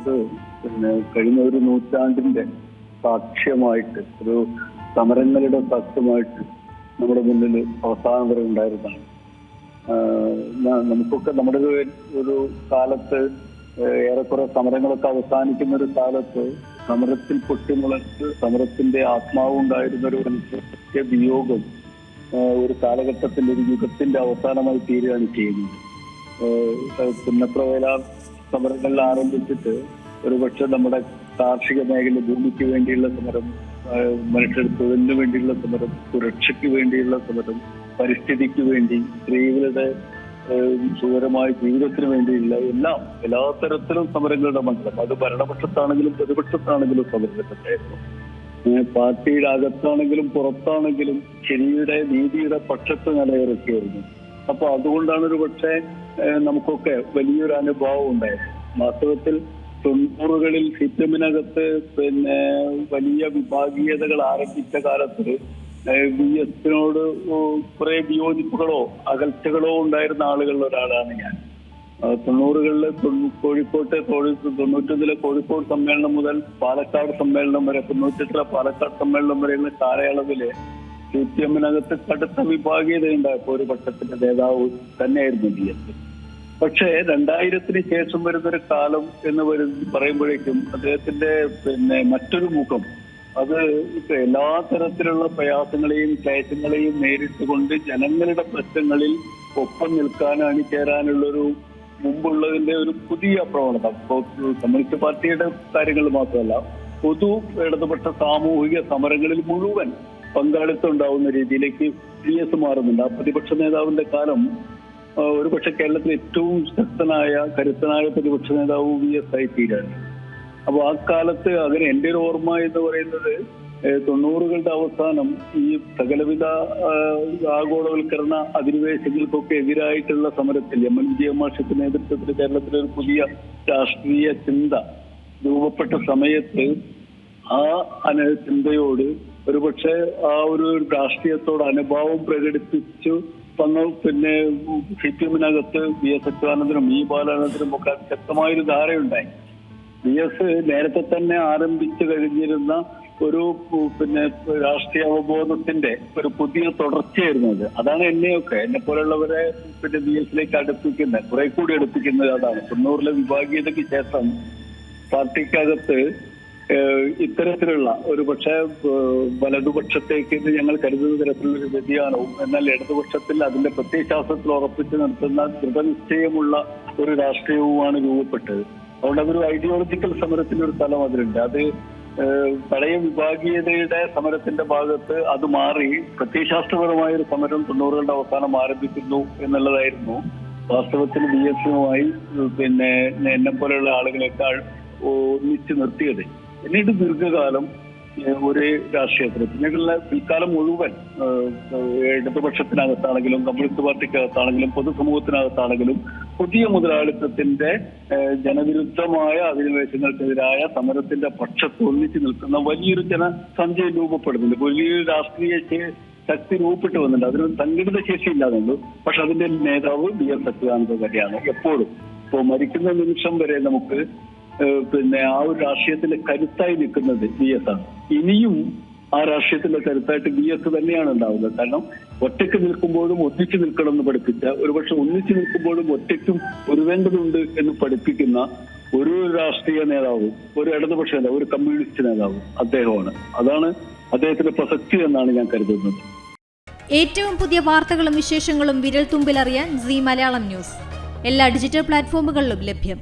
ലോകത്ത് കഴിഞ്ഞ ഒരു നൂറ്റാണ്ടിന്റെ സാക്ഷ്യമായിട്ട് ഒരു സമരങ്ങളുടെ സാക്ഷ്യമായിട്ട് നമ്മുടെ മുന്നിൽ അവസാനം വരെ ഉണ്ടായിരുന്നതാണ്. നമുക്കൊക്കെ നമ്മുടെ ഒരു കാലത്ത് ഏറെക്കുറെ സമരങ്ങളൊക്കെ അവസാനിക്കുന്ന ഒരു കാലത്ത് സമരത്തിൽ പൊട്ടിമുളച്ച് സമരത്തിന്റെ ആത്മാവ് ഉണ്ടായിരുന്ന ഒരു മനുഷ്യ വിയോഗം ഒരു കാലഘട്ടത്തിൽ ഒരു യുഗത്തിന്റെ അവസാനമായി തീരുകയാണ് ചെയ്യുന്നത്. പുന്നപ്രവേല സമരങ്ങളിൽ ആരംഭിച്ചിട്ട് ഒരുപക്ഷെ നമ്മുടെ കാർഷിക മേഖല ഭൂമിക്ക് വേണ്ടിയുള്ള സമരം, മനുഷ്യരുടെ തൊഴിലിന് വേണ്ടിയുള്ള സമരം, സുരക്ഷയ്ക്ക് വേണ്ടിയുള്ള സമരം, പരിസ്ഥിതിക്ക് വേണ്ടി, സ്ത്രീകളുടെ സുഖകരമായ ജീവിതത്തിന് വേണ്ടിയുള്ള എല്ലാ തരത്തിലും സമരങ്ങളുടെ മണ്ഡലം. അത് ഭരണപക്ഷത്താണെങ്കിലും പ്രതിപക്ഷത്താണെങ്കിലും സമരങ്ങളുണ്ടായിരുന്നു. പാർട്ടിയുടെ അകത്താണെങ്കിലും പുറത്താണെങ്കിലും ശരിയുടെ നീതിയുടെ പക്ഷത്ത് നിലയിറക്കിയായിരുന്നു. അപ്പൊ അതുകൊണ്ടാണ് ഒരു പക്ഷേ നമുക്കൊക്കെ വലിയൊരു അനുഭവം ഉണ്ടായത്. വാസ്തവത്തിൽ 90കളിൽ സിപിഎമ്മിനകത്ത് വലിയ വിഭാഗീയതകൾ ആരംഭിച്ച കാലത്ത് VS-നോട് കുറെ വിയോജിപ്പുകളോ അകൽച്ചകളോ ഉണ്ടായിരുന്ന ആളുകളിൽ ഒരാളാണ് ഞാൻ. 90കളിലെ കോഴിക്കോട്ടെ 91 കോഴിക്കോട് സമ്മേളനം മുതൽ പാലക്കാട് സമ്മേളനം വരെ, 98 പാലക്കാട് സമ്മേളനം വരെയുള്ള കാലയളവില് സിപിഎമ്മിനകത്ത് കടുത്ത വിഭാഗീയത ഉണ്ടായപ്പോൾ ഒരു പക്ഷത്തിന്റെ നേതാവ് തന്നെയായിരുന്നു VS. പക്ഷേ 2000-ന് ശേഷം വരുന്നൊരു കാലം എന്ന് പറയുമ്പോഴേക്കും അദ്ദേഹത്തിന്റെ മറ്റൊരു മുഖം, അത് എല്ലാ തരത്തിലുള്ള പ്രയാസങ്ങളെയും ക്ലേശങ്ങളെയും നേരിട്ടുകൊണ്ട് ജനങ്ങളുടെ പ്രശ്നങ്ങളിൽ ഒപ്പം നിൽക്കാൻ അണിചേരാനുള്ളൊരു മുമ്പുള്ളതിന്റെ ഒരു പുതിയ പ്രവണത. ഇപ്പോൾ കമ്മ്യൂണിസ്റ്റ് പാർട്ടിയുടെ കാര്യങ്ങൾ മാത്രമല്ല, പൊതു ഇടതുപക്ഷ സാമൂഹിക സമരങ്ങളിൽ മുഴുവൻ പങ്കാളിത്തം ഉണ്ടാവുന്ന രീതിയിലേക്ക് VS മാറുന്നുണ്ട്. ആ പ്രതിപക്ഷ നേതാവിന്റെ കാലം ഒരുപക്ഷെ കേരളത്തിൽ ഏറ്റവും ശക്തനായ കരുത്തനായ പ്രതിപക്ഷ നേതാവ് VS ആയി തീരാണ്. അപ്പൊ ആ കാലത്ത് അങ്ങനെ എൻ്റെ ഒരു ഓർമ്മ എന്ന് പറയുന്നത് 90കളുടെ അവസാനം ഈ സകലവിധ ആഗോളവൽക്കരണ അധിനിവേശങ്ങൾക്കൊക്കെ എതിരായിട്ടുള്ള സമരത്തിൽ MN വിജയൻ മാഷിന്റെ നേതൃത്വത്തിൽ കേരളത്തിലെ ഒരു പുതിയ രാഷ്ട്രീയ ചിന്ത രൂപപ്പെട്ട സമയത്ത് ആ ചിന്തയോട് ഒരുപക്ഷെ ആ ഒരു രാഷ്ട്രീയത്തോട് അനുഭാവം പ്രകടിപ്പിച്ചു സിപിഎമ്മിനകത്ത് VS അച്യുതാനന്ദനും ബാലചന്ദ്രനും ഒക്കെ ശക്തമായൊരു ധാരയുണ്ടായി. VS നേരത്തെ തന്നെ ആരംഭിച്ചു കഴിഞ്ഞിരുന്ന ഒരു രാഷ്ട്രീയ അവബോധത്തിന്റെ ഒരു പുതിയ തുടർച്ചയായിരുന്നു അത്. അതാണ് എന്നെ പോലുള്ളവരെ VS-ലേക്ക് അടുപ്പിക്കുന്നത്, കുറെ കൂടി അടുപ്പിക്കുന്നത് അതാണ്. 90ലെ വിഭാഗീയതയ്ക്ക് ശേഷം പാർട്ടിക്കകത്ത് ഇത്തരത്തിലുള്ള ഒരു പക്ഷേ വലതുപക്ഷത്തേക്ക് ഞങ്ങൾ കരുതുന്ന തരത്തിലുള്ള വ്യതിയാനവും, എന്നാൽ ഇടതുപക്ഷത്തിൽ അതിന്റെ പ്രത്യയശാസ്ത്രത്തിൽ ഉറപ്പിച്ചു നിർത്തുന്ന ദൃഢനിശ്ചയമുള്ള ഒരു രാഷ്ട്രീയവുമാണ് രൂപപ്പെട്ടത്. അതുകൊണ്ട് അതൊരു ഐഡിയോളജിക്കൽ സമരത്തിന്റെ ഒരു തലം അതിലുണ്ട്. അത് പഴയ വിഭാഗീയതയുടെ സമരത്തിന്റെ ഭാഗത്ത് അത് മാറി പ്രത്യയശാസ്ത്രപരമായ ഒരു സമരം 90കളുടെ അവസാനം ആരംഭിക്കുന്നു എന്നുള്ളതായിരുന്നു വാസ്തവത്തിൽ VS-നുമായി എന്നെ പോലെയുള്ള ആളുകളെക്കാൾ ഒന്നിച്ചു നിർത്തിയത്. പിന്നീട് ദീർഘകാലം ഒരു രാഷ്ട്രീയത്തിന് പിന്നീടുള്ള പിൽക്കാലം മുഴുവൻ ഇടതുപക്ഷത്തിനകത്താണെങ്കിലും കമ്മ്യൂണിസ്റ്റ് പാർട്ടിക്കകത്താണെങ്കിലും പൊതുസമൂഹത്തിനകത്താണെങ്കിലും പുതിയ മുതലാളിത്തത്തിന്റെ ജനവിരുദ്ധമായ അധിനിവേശങ്ങൾക്കെതിരായ സമരത്തിന്റെ പക്ഷത്ത് ഒന്നിച്ചു നിൽക്കുന്ന വലിയൊരു ജനസഞ്ചയം രൂപപ്പെടുന്നുണ്ട്. വലിയൊരു രാഷ്ട്രീയ ശക്തി രൂപപ്പെട്ടു വന്നിട്ടുണ്ട്. അതിനൊരു സംഘടിത ശേഷി ഇല്ലാതുണ്ട്. പക്ഷെ അതിന്റെ നേതാവ് VS അച്യുതാനന്ദൻ തന്നെയാണ് എപ്പോഴും. ഇപ്പോൾ മരിക്കുന്ന നിമിഷം വരെ നമുക്ക് ആ ഒരു രാഷ്ട്രീയത്തിലെ കരുത്തായി നിൽക്കുന്നത് VS ആണ്. ഇനിയും ആ രാഷ്ട്രീയത്തിലെ കരുത്തായിട്ട് VS തന്നെയാണ് ഉണ്ടാവുന്നത്. കാരണം ഒറ്റയ്ക്ക് നിൽക്കുമ്പോഴും ഒന്നിച്ചു നിൽക്കണം എന്ന് പഠിപ്പിച്ച, ഒരുപക്ഷെ ഒന്നിച്ചു നിൽക്കുമ്പോഴും ഒറ്റയ്ക്കും ഒരുവേണ്ടതുണ്ട് എന്ന് പഠിപ്പിക്കുന്ന ഒരു രാഷ്ട്രീയ നേതാവ്, ഒരു ഇടതുപക്ഷ നേതാവ്, ഒരു കമ്മ്യൂണിസ്റ്റ് നേതാവ് അദ്ദേഹമാണ്. അതാണ് അദ്ദേഹത്തിന്റെ പ്രസക്തി എന്നാണ് ഞാൻ കരുതുന്നത്. ഏറ്റവും പുതിയ വാർത്തകളും വിശേഷങ്ങളും വിരൽ തുമ്പിലറിയാൻ Zee മലയാളം ന്യൂസ് എല്ലാ ഡിജിറ്റൽ പ്ലാറ്റ്ഫോമുകളിലും ലഭ്യം.